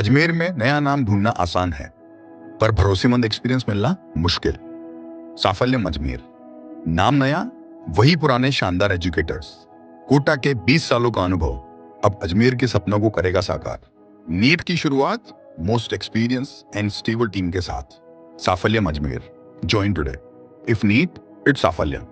अजमेर में नया नाम ढूंढना आसान है, पर भरोसेमंद एक्सपीरियंस मिलना मुश्किल। साफल्यम अजमेर, नाम नया, वही पुराने शानदार एजुकेटर्स। कोटा के 20 सालों का अनुभव अब अजमेर के सपनों को करेगा साकार। नीट की शुरुआत most experience and stable team के साथ। Saphalyam Ajmer, join today. If NEET, it's Saphalyam.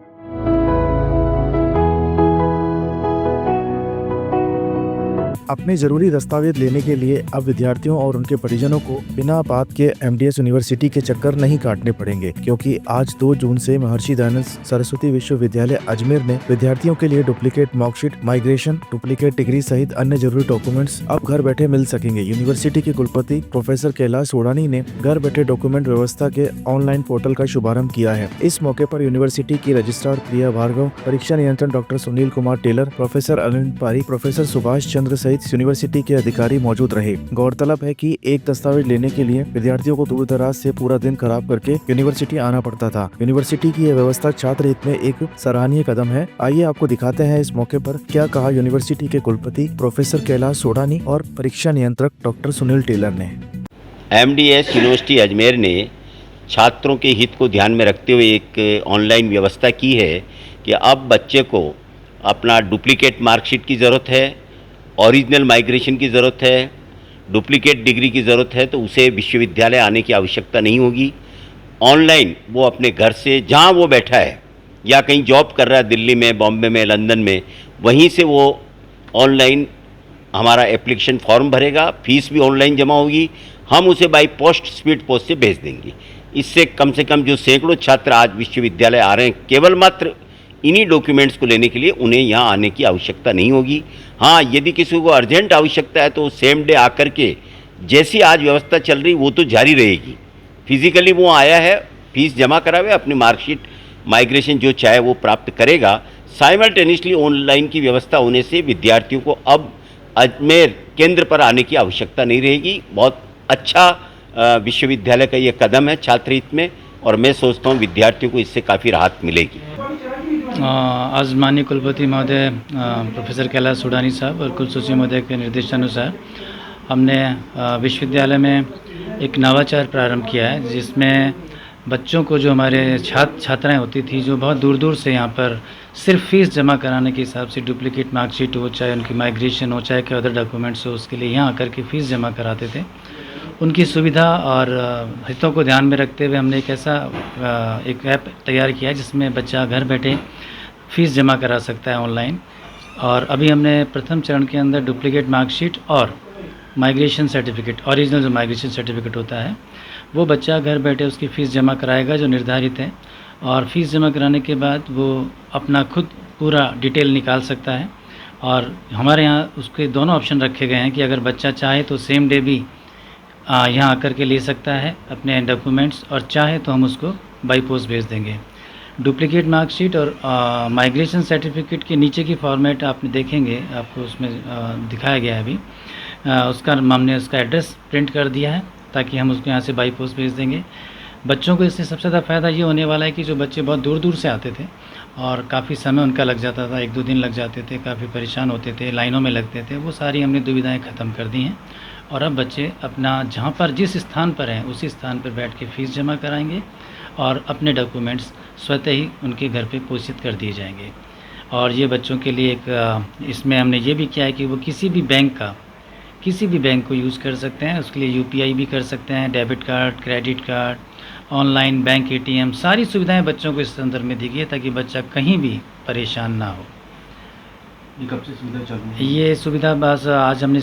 अपने ज़रूरी दस्तावेज लेने के लिए अब विद्यार्थियों और उनके परिजनों को बिना बात के एमडीएस यूनिवर्सिटी के चक्कर नहीं काटने पड़ेंगे, क्योंकि आज 2 जून से महर्षि दयानंद सरस्वती विश्वविद्यालय अजमेर ने विद्यार्थियों के लिए duplicate marksheet, migration, duplicate degree सहित अन्य जरूरी डॉक्यूमेंट्स अब घर बैठे मिल सकेंगे। यूनिवर्सिटी के कुलपति प्रोफेसर कैलाश सोडानी ने घर बैठे डॉक्यूमेंट व्यवस्था के ऑनलाइन पोर्टल का शुभारंभ किया है। इस मौके पर यूनिवर्सिटी की रजिस्ट्रार प्रिया भार्गव, परीक्षा नियंत्रण doctor Sunil Kumar Taylor, professor Arvind Pari, professor Subhash Chandra सहित यूनिवर्सिटी के अधिकारी मौजूद रहे। गौरतलब है कि एक दस्तावेज लेने के लिए विद्यार्थियों को दूर दराज से पूरा दिन खराब करके यूनिवर्सिटी आना पड़ता था। यूनिवर्सिटी की यह व्यवस्था छात्र हित में एक सराहनीय कदम है। आइए आपको दिखाते हैं इस मौके पर क्या कहा यूनिवर्सिटी के कुलपति प्रोफेसर कैलाश सोडानी और परीक्षा नियंत्रक डॉक्टर सुनील टेलर ने। एमडीएस यूनिवर्सिटी अजमेर ने छात्रों के हित को ध्यान में रखते हुए एक ऑनलाइन व्यवस्था की है कि अब बच्चे को अपना डुप्लीकेट मार्कशीट की ज़रूरत है, ओरिजिनल माइग्रेशन की ज़रूरत है, डुप्लीकेट डिग्री की ज़रूरत है, तो उसे विश्वविद्यालय आने की आवश्यकता नहीं होगी। ऑनलाइन वो अपने घर से जहाँ वो बैठा है या कहीं जॉब कर रहा है, दिल्ली में, बॉम्बे में, लंदन में, वहीं से वो ऑनलाइन हमारा एप्लीकेशन फॉर्म भरेगा, फीस भी ऑनलाइन जमा होगी, हम उसे बाई पोस्ट स्पीड पोस्ट से भेज देंगे। इससे कम से कम जो सैकड़ों छात्र आज विश्वविद्यालय आ रहे हैं, केवल मात्र इन्हीं डॉक्यूमेंट्स को लेने के लिए उन्हें यहाँ आने की आवश्यकता नहीं होगी। हाँ, यदि किसी को अर्जेंट आवश्यकता है तो सेम डे आकर के, जैसी आज व्यवस्था चल रही वो तो जारी रहेगी। फिजिकली वो आया है, फीस जमा करावे, अपनी मार्कशीट, माइग्रेशन जो चाहे वो प्राप्त करेगा। साइमल्टेनियसली ऑनलाइन की व्यवस्था होने से विद्यार्थियों को अब अजमेर केंद्र पर आने की आवश्यकता नहीं रहेगी। बहुत अच्छा विश्वविद्यालय का ये कदम है छात्र हित में, और मैं सोचता हूँ विद्यार्थियों को इससे काफ़ी राहत मिलेगी। आज माननीय कुलपति महोदय प्रोफेसर कैलाश सोडानी साहब और कुलसचिव महोदय के निर्देशानुसार हमने विश्वविद्यालय में एक नवाचार प्रारंभ किया है, जिसमें बच्चों को, जो हमारे छात्राएं होती थी जो बहुत दूर दूर से यहाँ पर सिर्फ फीस जमा कराने के हिसाब से, डुप्लीकेट मार्कशीट हो, चाहे उनकी माइग्रेशन हो, चाहे कोई अदर डॉक्यूमेंट्स हो, उसके लिए यहाँ आकर के फ़ीस जमा कराते थे। उनकी सुविधा और हितों को ध्यान में रखते हुए हमने एक ऐसा एक ऐप तैयार किया है जिसमें बच्चा घर बैठे फ़ीस जमा करा सकता है ऑनलाइन। और अभी हमने प्रथम चरण के अंदर डुप्लीकेट मार्कशीट और माइग्रेशन सर्टिफिकेट, ओरिजिनल जो माइग्रेशन सर्टिफिकेट होता है, वो बच्चा घर बैठे उसकी फ़ीस जमा कराएगा जो निर्धारित है, और फ़ीस जमा कराने के बाद वो अपना खुद पूरा डिटेल निकाल सकता है। और हमारे यहाँ उसके दोनों ऑप्शन रखे गए हैं कि अगर बच्चा चाहे तो सेम डे भी यहाँ आकर के ले सकता है अपने डॉक्यूमेंट्स, और चाहे तो हम उसको बाई पोस्ट भेज देंगे। डुप्लीकेट मार्कशीट और माइग्रेशन सर्टिफिकेट के नीचे की फॉर्मेट आपने देखेंगे, आपको उसमें दिखाया गया है अभी। हमने उसका एड्रेस प्रिंट कर दिया है ताकि हम उसको यहाँ से बाई पोस्ट भेज देंगे। बच्चों को इससे सबसे ज़्यादा फ़ायदा ये होने वाला है कि जो बच्चे बहुत दूर दूर से आते थे और काफ़ी समय उनका लग जाता था, 1-2 दिन लग जाते थे, काफ़ी परेशान होते थे, लाइनों में लगते थे, वो सारी हमने दुविधाएं ख़त्म कर दी हैं। और अब बच्चे अपना जहाँ पर जिस स्थान पर हैं उसी स्थान पर बैठ के फ़ीस जमा कराएंगे और अपने डॉक्यूमेंट्स स्वतः ही उनके घर पे पोषित कर दिए जाएंगे। और ये बच्चों के लिए एक इसमें हमने ये भी किया है कि वो किसी भी बैंक को यूज़ कर सकते हैं। उसके लिए यूपीआई भी कर सकते हैं, debit card, credit card, online bank, ATM, सारी सुविधाएं बच्चों को इस संदर्भ में दी गई है ताकि बच्चा कहीं भी परेशान ना हो। ये कब से सुविधा चालू है? ये सुविधा बस आज हमने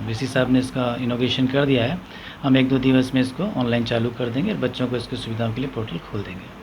वीसी साहब ने इसका इनोवेशन कर दिया है। हम 1-2 दिवस में इसको ऑनलाइन चालू कर देंगे और बच्चों को इसकी सुविधाओं के लिए पोर्टल खोल देंगे।